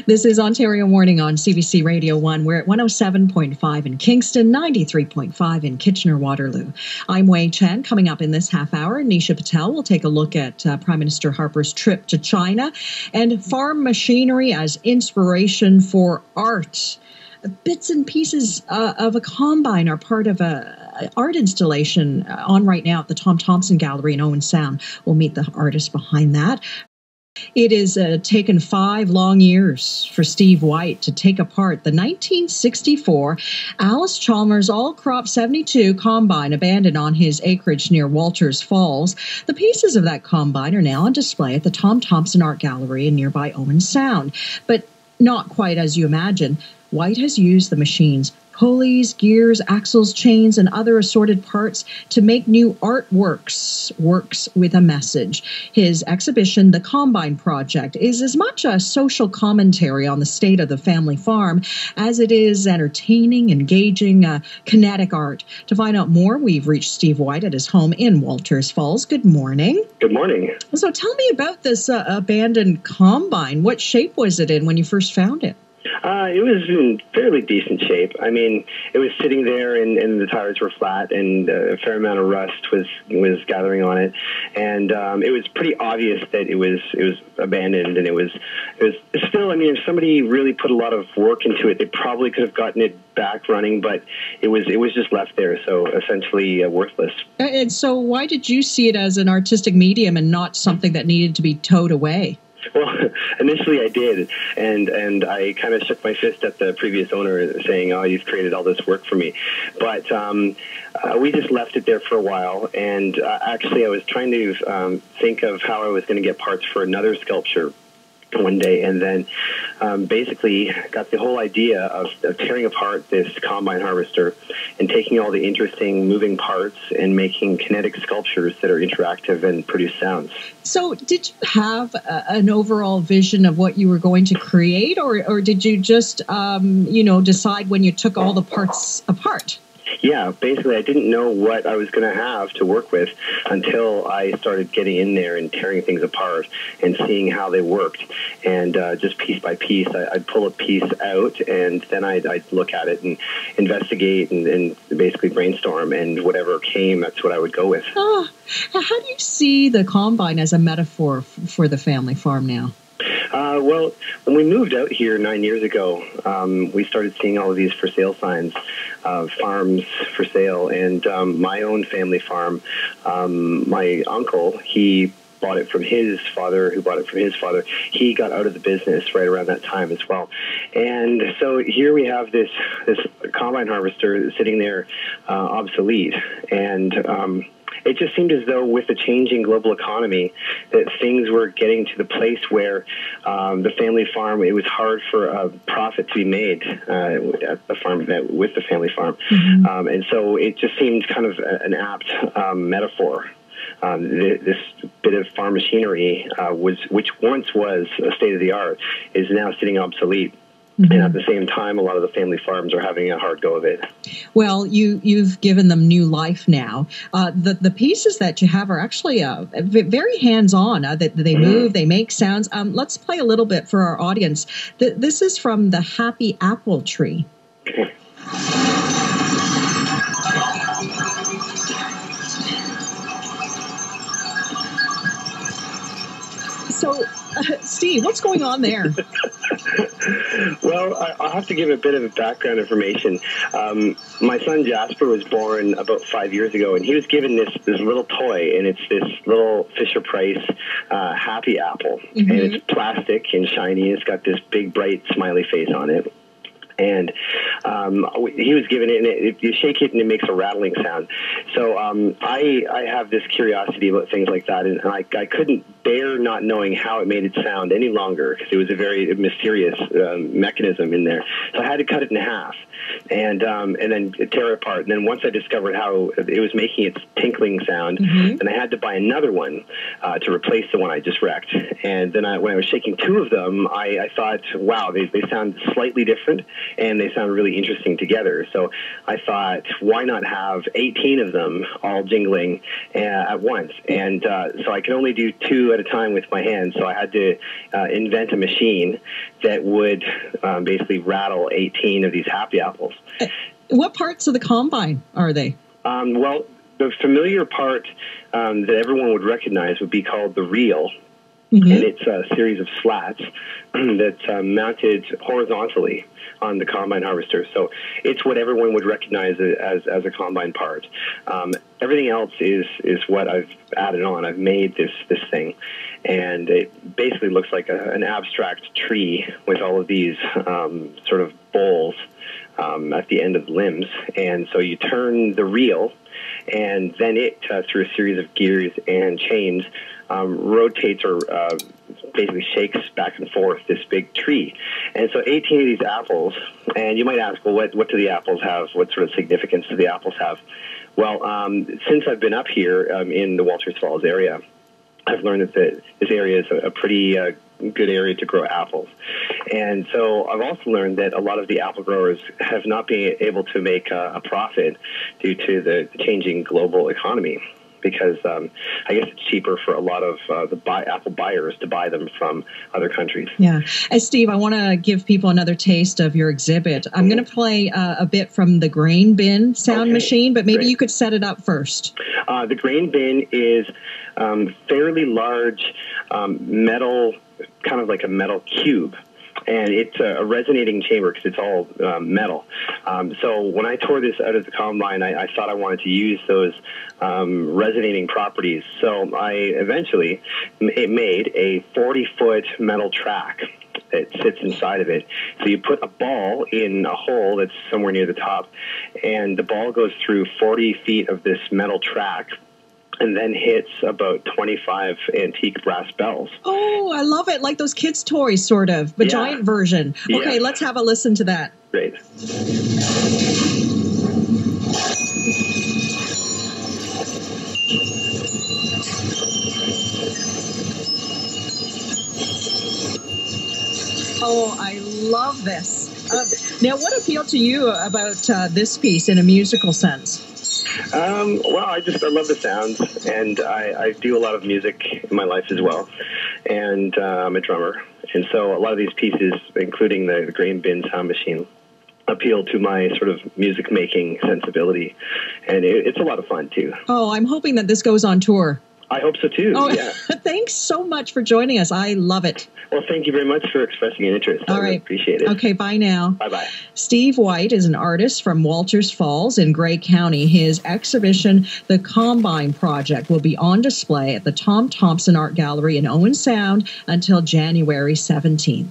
This is Ontario Morning on CBC Radio One. We're at 107.5 in Kingston, 93.5 in Kitchener-Waterloo. I'm Wei Chen. Coming up in this half hour, Nisha Patel will take a look at Prime Minister Harper's trip to China and farm machinery as inspiration for art. Bits and pieces of a combine are part of an art installation on right now at the Tom Thomson Gallery in Owen Sound. We'll meet the artist behind that. It has taken 5 long years for Steve White to take apart the 1964 Alice Chalmers All-Crop 72 combine abandoned on his acreage near Walters Falls. The pieces of that combine are now on display at the Tom Thomson Art Gallery in nearby Owen Sound. But not quite as you imagine. White has used the machine's pulleys, gears, axles, chains, and other assorted parts to make new artworks, works with a message. His exhibition, The Combine Project, is as much a social commentary on the state of the family farm as it is entertaining, engaging, kinetic art. To find out more, we've reached Steve White at his home in Walters Falls. Good morning. Good morning. So tell me about this abandoned combine. What shape was it in when you first found it? It was in fairly decent shape. I mean, it was sitting there, and the tires were flat, and a fair amount of rust was gathering on it, and it was pretty obvious that it was abandoned, and it was still. I mean, if somebody really put a lot of work into it, they probably could have gotten it back running, but it was just left there, so essentially worthless. And so, why did you see it as an artistic medium and not something that needed to be towed away? Well, initially I did, and I kind of shook my fist at the previous owner saying, oh, you've created all this work for me. But we just left it there for a while, and actually I was trying to think of how I was going to get parts for another sculpture one day, and then basically got the whole idea of tearing apart this combine harvester and taking all the interesting moving parts and making kinetic sculptures that are interactive and produce sounds. So did you have an overall vision of what you were going to create, or did you just decide when you took all the parts apart? Yeah, basically I didn't know what I was going to have to work with until I started getting in there and tearing things apart and seeing how they worked. And just piece by piece, I'd pull a piece out, and then I'd look at it and investigate and basically brainstorm, and whatever came, that's what I would go with. How do you see the combine as a metaphor for the family farm now? Well, when we moved out here 9 years ago, we started seeing all of these for sale signs, farms for sale, and my own family farm, my uncle, he bought it from his father, who bought it from his father. He got out of the business right around that time as well. And so here we have this combine harvester sitting there obsolete, and it just seemed as though with the changing global economy that things were getting to the place where the family farm, it was hard for a profit to be made at the farm with the family farm. Mm-hmm. And so it just seemed kind of an apt metaphor. This bit of farm machinery, which once was a state-of-the-art, is now sitting obsolete. Mm-hmm. And at the same time, a lot of the family farms are having a hard go of it. Well, you've given them new life now. The pieces that you have are actually very hands-on. They move, they make sounds. Let's play a little bit for our audience. This is from the Happy Apple Tree. Okay. So, Steve, what's going on there? Well, I'll have to give a bit of background information. My son Jasper was born about 5 years ago, and he was given this little toy, and it's this little Fisher-Price Happy Apple. Mm-hmm. And it's plastic and shiny. It's got this big, bright, smiley face on it. And he was given it, and you shake it, and it makes a rattling sound. So I have this curiosity about things like that, and I couldn't bear not knowing how it made it sound any longer, because it was a very mysterious mechanism in there. So I had to cut it in half and then tear it apart. And then once I discovered how it was making its tinkling sound, mm-hmm. then I had to buy another one to replace the one I just wrecked. And then when I was shaking two of them, I thought, wow, they sound slightly different, and they sound really really interesting together. So I thought, why not have 18 of them all jingling at once? And so I could only do 2 at a time with my hands. So I had to invent a machine that would basically rattle 18 of these happy apples. What parts of the combine are they? Well, the familiar part that everyone would recognize would be called the reel. Mm-hmm. And it's a series of slats that's mounted horizontally on the combine harvester. So it's what everyone would recognize as a combine part. Everything else is what I've added on. I've made this thing, and it basically looks like an abstract tree with all of these sort of bowls at the end of the limbs. And so you turn the reel, and then it, through a series of gears and chains, rotates or basically shakes back and forth this big tree. And so 18 of these apples, and you might ask, well, what do the apples have? What sort of significance do the apples have? Well, since I've been up here in the Walters Falls area, I've learned that this area is a pretty good area to grow apples. And so I've also learned that a lot of the apple growers have not been able to make a profit due to the changing global economy, because I guess it's cheaper for a lot of the apple buyers to buy them from other countries. Yeah. Steve, I want to give people another taste of your exhibit. I'm going to play a bit from the grain bin sound machine, but maybe you could set it up first. The grain bin is fairly large metal, kind of like a metal cube. And it's a resonating chamber because it's all metal. So when I tore this out of the combine, I thought I wanted to use those resonating properties. So I eventually made a 40-foot metal track that sits inside of it. So you put a ball in a hole that's somewhere near the top, and the ball goes through 40 feet of this metal track, and then hits about 25 antique brass bells. Oh, I love it. Like those kids' toys, sort of, but giant version. Okay, let's have a listen to that. Great. Oh, I love this. Now, what appealed to you about this piece in a musical sense? Well, I love the sounds, and I do a lot of music in my life as well, and I'm a drummer, and so a lot of these pieces, including the grain bin sound machine, appeal to my sort of music-making sensibility, and it's a lot of fun, too. Oh, I'm hoping that this goes on tour. I hope so, too. Oh, yeah. Thanks so much for joining us. I love it. Well, thank you very much for expressing an interest. All right. Really appreciate it. Okay, bye now. Bye-bye. Steve White is an artist from Walters Falls in Grey County. His exhibition, The Combine Project, will be on display at the Tom Thomson Art Gallery in Owen Sound until January 17th.